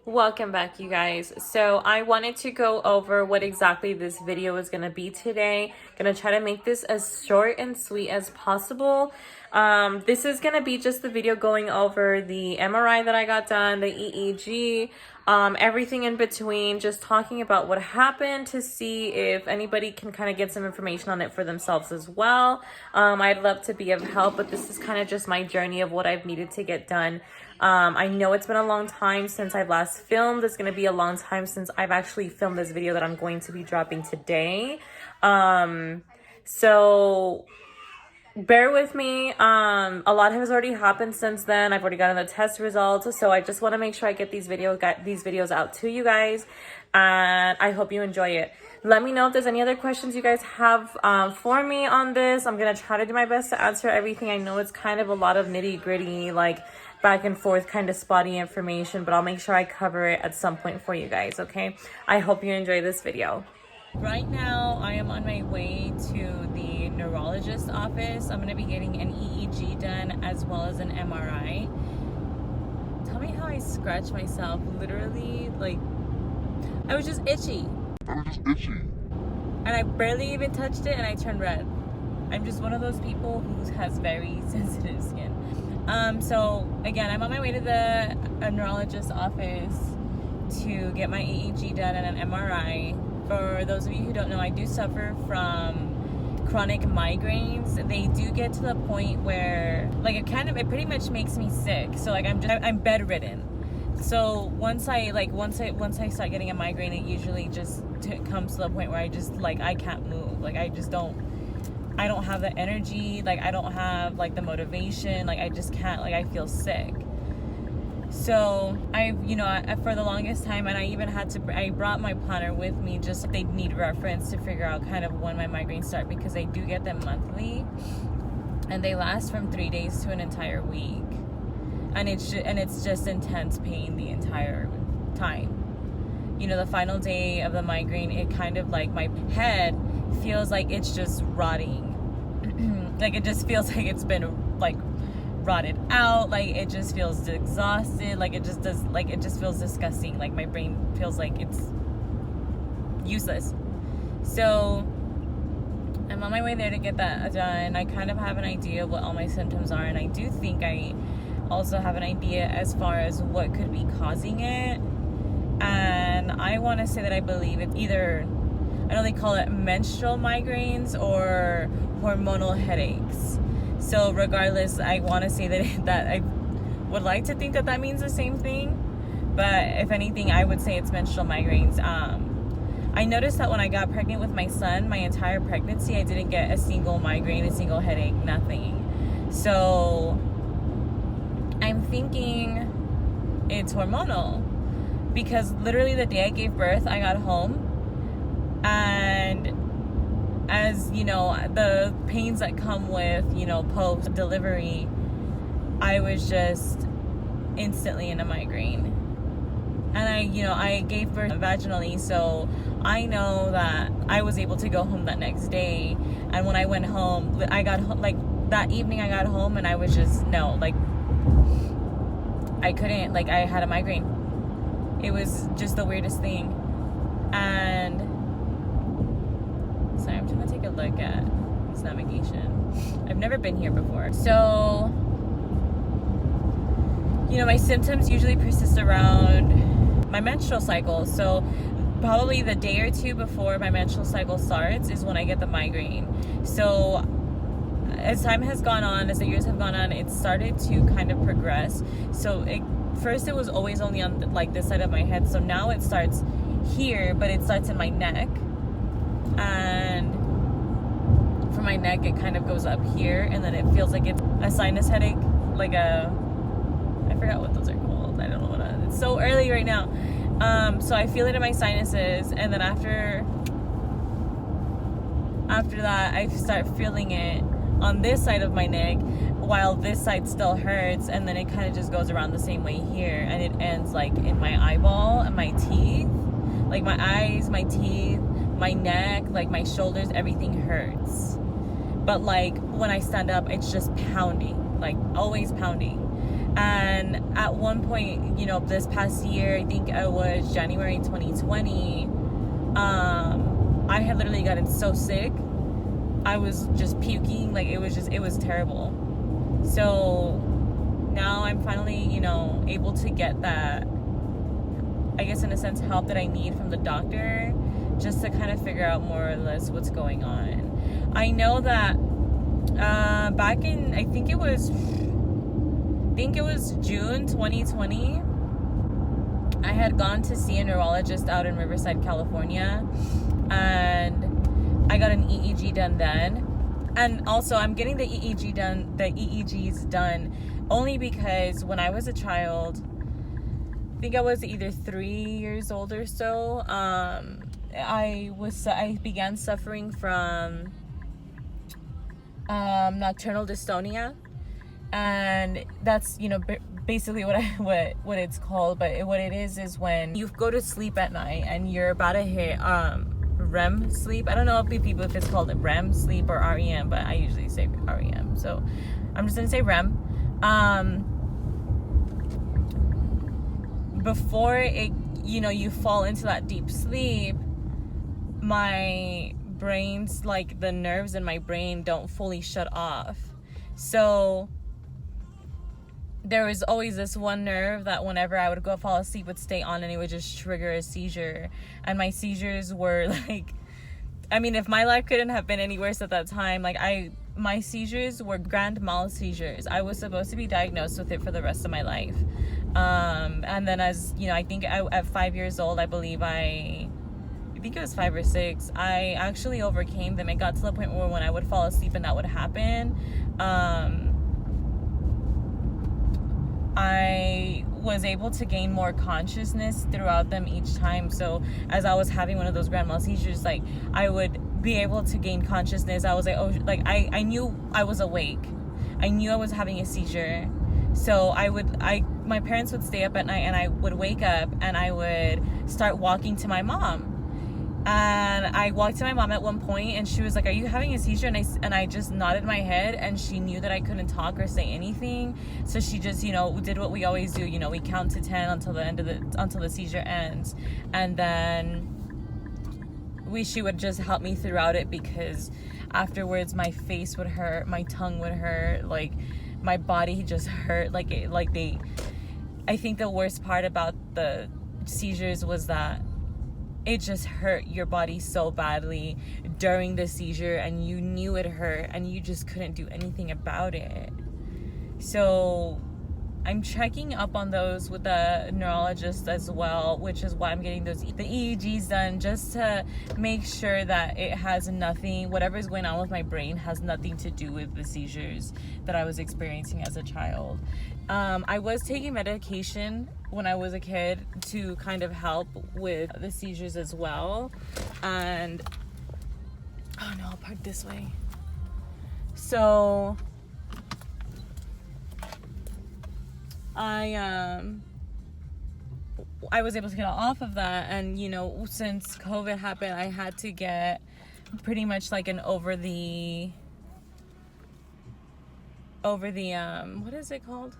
Welcome back, you guys. So I wanted to go over what exactly this video is going to be today. Gonna try to make this as short and sweet as possible. This is going to be just the video going over the MRI that I got done, the EEG, everything in between, just talking about what happened to see if anybody can kind of get some information on it for themselves as well. I'd love to be of help, but this is kind of just my journey of what I've needed to get done. I know it's been a long time since I've last filmed. It's going to be a long time since I've actually filmed this video that I'm going to be dropping today. So bear with me. A lot has already happened since then. I've already gotten the test results, so I just want to make sure I get these videos out to you guys, and I hope you enjoy it. Let me know if there's any other questions you guys have for me on this. I'm gonna try to do my best to answer everything. I know it's kind of a lot of nitty-gritty, like back and forth kind of spotty information, but I'll make sure I cover it at some point for you guys, okay? I hope you enjoy this video. Right now, I am on my way to the neurologist's office. I'm gonna be getting an EEG done as well as an MRI. Tell me how I scratched myself. Literally, like, I was just itchy. And I barely even touched it and I turned red. I'm just one of those people who has very sensitive skin. So again, I'm on my way to the neurologist's office to get my EEG done and an MRI. For those of you who don't know, I do suffer from chronic migraines. They do get to the point where, like, it pretty much makes me sick. So like I'm bedridden. So once I start getting a migraine, it usually just comes to the point where I just, like, I can't move. Like, I don't have the energy, like I don't have like the motivation, like I just can't, like I feel sick. So for the longest time, and I brought my planner with me just so they need reference to figure out kind of when my migraines start, because I do get them monthly and they last from 3 days to an entire week, and it's just intense pain the entire time. The final day of the migraine, it kind of, like, my head feels like it's just rotting. Like, it just feels like it's been, like, rotted out. Like, it just feels exhausted. Like, it just feels disgusting. Like, my brain feels like it's useless. So I'm on my way there to get that done. I kind of have an idea of what all my symptoms are, and I do think I also have an idea as far as what could be causing it. And I want to say that I believe it's either, I know they call it menstrual migraines or hormonal headaches. So regardless, I want to say that I would like to think that means the same thing. But if anything, I would say it's menstrual migraines. I noticed that when I got pregnant with my son, my entire pregnancy, I didn't get a single migraine, a single headache, nothing. So I'm thinking it's hormonal. Because literally the day I gave birth, I got home, and as you know, the pains that come with, post delivery, I was just instantly in a migraine. And I gave birth vaginally, so I know that I was able to go home that next day. And when I went home, I got home, like, that evening I got home, and I was just, I couldn't, like, I had a migraine. It was just the weirdest thing. And sorry, I'm trying to take a look at this navigation. I've never been here before. So, my symptoms usually persist around my menstrual cycle. So probably the day or two before my menstrual cycle starts is when I get the migraine. So as time has gone on, as the years have gone on, it started to kind of progress. So first it was always only on, like, this side of my head. So now it starts here, but it starts in my neck. And from my neck, it kind of goes up here, and then it feels like it's a sinus headache, like I forgot what those are called. I don't know it's so early right now. So I feel it in my sinuses, and then after that, I start feeling it on this side of my neck, while this side still hurts, and then it kind of just goes around the same way here, and it ends, like, in my eyeball and my teeth, like my eyes, my teeth, my neck, like my shoulders, everything hurts. But, like, when I stand up, it's just pounding, like, always pounding. And at one point, you know, this past year, I think it was January 2020, I had literally gotten so sick. I was just puking. Like, it was terrible. So now I'm finally, you know, able to get that, I guess in a sense, help that I need from the doctor, just to kind of figure out more or less what's going on. I know that back in, I think it was June 2020, I had gone to see a neurologist out in Riverside, California, and I got an EEG done then. And also I'm getting the EEGs done only because when I was a child, I think I was either 3 years old or so, I began suffering from nocturnal dystonia, and that's, you know, basically what it's called. But what it is when you go to sleep at night and you're about to hit REM sleep. I don't know if it's called REM sleep or REM, but I usually say REM, so I'm just gonna say REM. Before it, you know, you fall into that deep sleep, my brain's, like, the nerves in my brain don't fully shut off. So there was always this one nerve that whenever I would go fall asleep would stay on, and it would just trigger a seizure. And my seizures were like, I mean, if my life couldn't have been any worse at that time, like, my seizures were grand mal seizures. I was supposed to be diagnosed with it for the rest of my life. And then, as you know, I think at 5 years old, I think it was 5 or 6, I actually overcame them. It got to the point where when I would fall asleep and that would happen, I was able to gain more consciousness throughout them each time. So as I was having one of those grand mal seizures, like, I would be able to gain consciousness. I was like, oh, like, I knew I was awake. I knew I was having a seizure. So my parents would stay up at night, and I would wake up and I would start walking to my mom. And I walked to my mom at one point, and she was like, "Are you having a seizure?" And I just nodded my head, and she knew that I couldn't talk or say anything. So she just, you know, did what we always do. You know, we count to 10 until the seizure ends, and then she would just help me throughout it, because afterwards my face would hurt, my tongue would hurt, like, my body just hurt. I think the worst part about the seizures was that it just hurt your body so badly during the seizure, and you knew it hurt, and you just couldn't do anything about it. So I'm checking up on those with the neurologist as well, which is why I'm getting the EEGs done, just to make sure that it has nothing, whatever's going on with my brain has nothing to do with the seizures that I was experiencing as a child. I was taking medication when I was a kid to kind of help with the seizures as well. And oh no, I'll park this way. So I was able to get off of that, and, you know, since COVID happened, I had to get pretty much like an over the what is it called?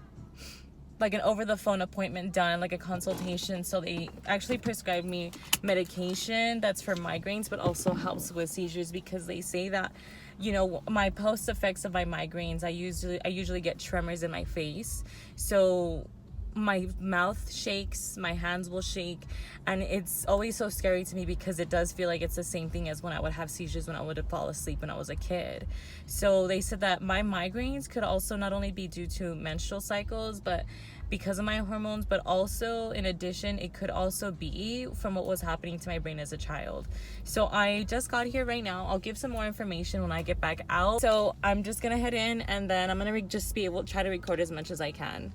Like an over the phone appointment done, like a consultation. So they actually prescribed me medication that's for migraines, but also helps with seizures, because they say that, you know, my post effects of my migraines, I usually get tremors in my face. So my mouth shakes, my hands will shake, and it's always so scary to me, because it does feel like it's the same thing as when I would have seizures when I would fall asleep when I was a kid. So they said that my migraines could also not only be due to menstrual cycles, but because of my hormones, but also in addition, it could also be from what was happening to my brain as a child. So I just got here right now. I'll give some more information when I get back out. So I'm just gonna head in, and then I'm gonna just be able to try to record as much as I can.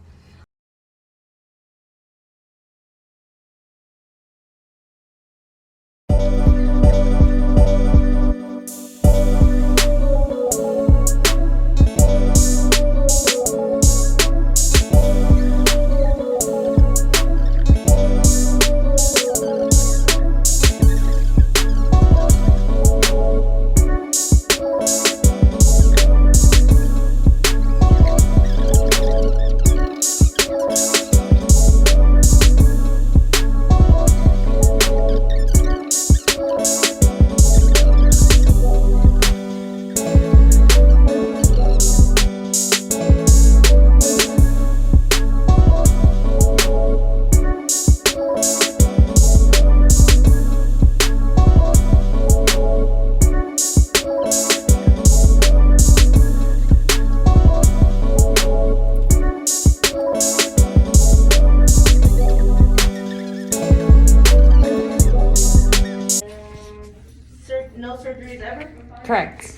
Correct.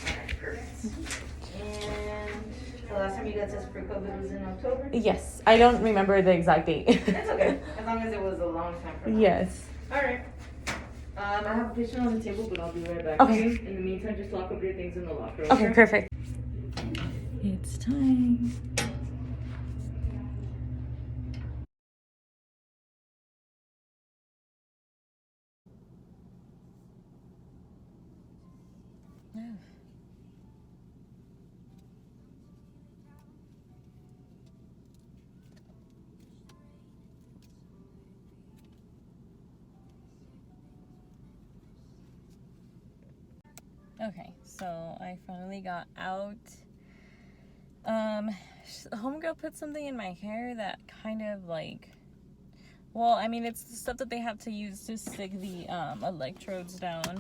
And the last time you got tested for COVID was in October? Yes. I don't remember the exact date. That's okay. As long as it was a long time from now. Yes. Alright. I have a patient on the table, but I'll be right back. Okay. In the meantime, just lock up your things in the locker. Okay, perfect. It's time. Okay, so I finally got out. Homegirl put something in my hair that kind of like, well, I mean, it's the stuff that they have to use to stick the electrodes down.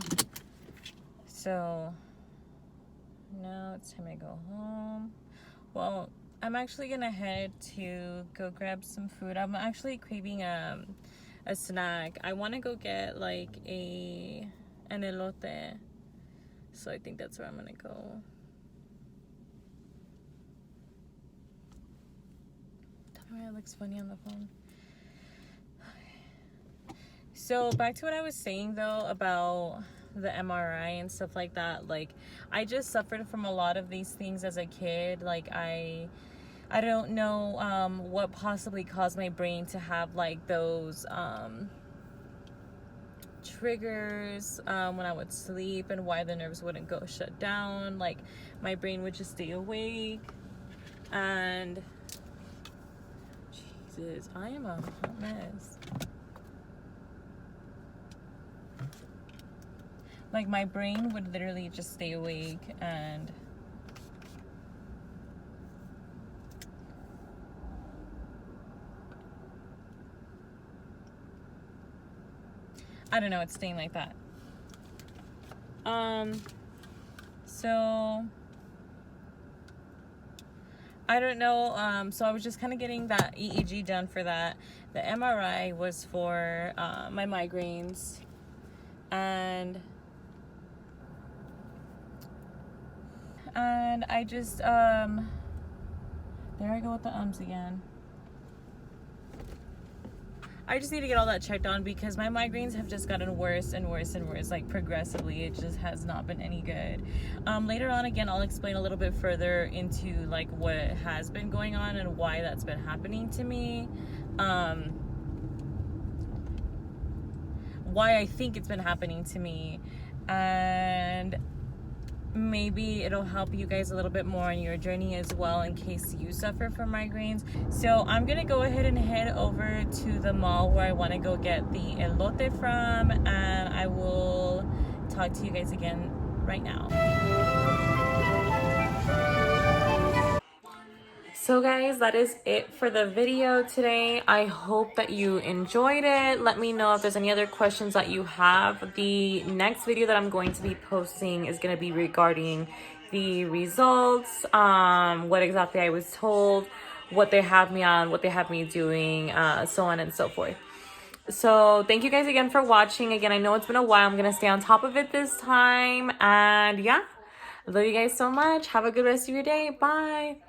So now it's time to go home. Well, I'm actually gonna head to go grab some food. I'm actually craving a snack. I want to go get like an elote. So I think that's where I'm gonna go. Tell me it looks funny on the phone. So back to what I was saying though about the MRI and stuff like that. Like, I just suffered from a lot of these things as a kid. Like, I don't know what possibly caused my brain to have like those triggers when I would sleep, and why the nerves wouldn't go shut down. Like, my brain would just stay awake. And Jesus, I am a hot mess. Like, my brain would literally just stay awake, and I don't know, it's staying like that. So I don't know. So I was just kind of getting that EEG done for that. The MRI was for my migraines, and I just there I go with the ums again. I just need to get all that checked on because my migraines have just gotten worse and worse and worse, like progressively. It just has not been any good. Later on, again, I'll explain a little bit further into like what has been going on and why that's been happening to me. Why I think it's been happening to me, and maybe it'll help you guys a little bit more on your journey as well, in case you suffer from migraines. So I'm gonna go ahead and head over to the mall where I want to go get the elote from, and I will talk to you guys again right now. So guys, that is it for the video today. I hope that you enjoyed it. Let me know if there's any other questions that you have. The next video that I'm going to be posting is going to be regarding the results, what exactly I was told, what they have me on, what they have me doing, so on and so forth. So thank you guys again for watching. Again, I know it's been a while. I'm going to stay on top of it this time. And yeah, I love you guys so much. Have a good rest of your day. Bye.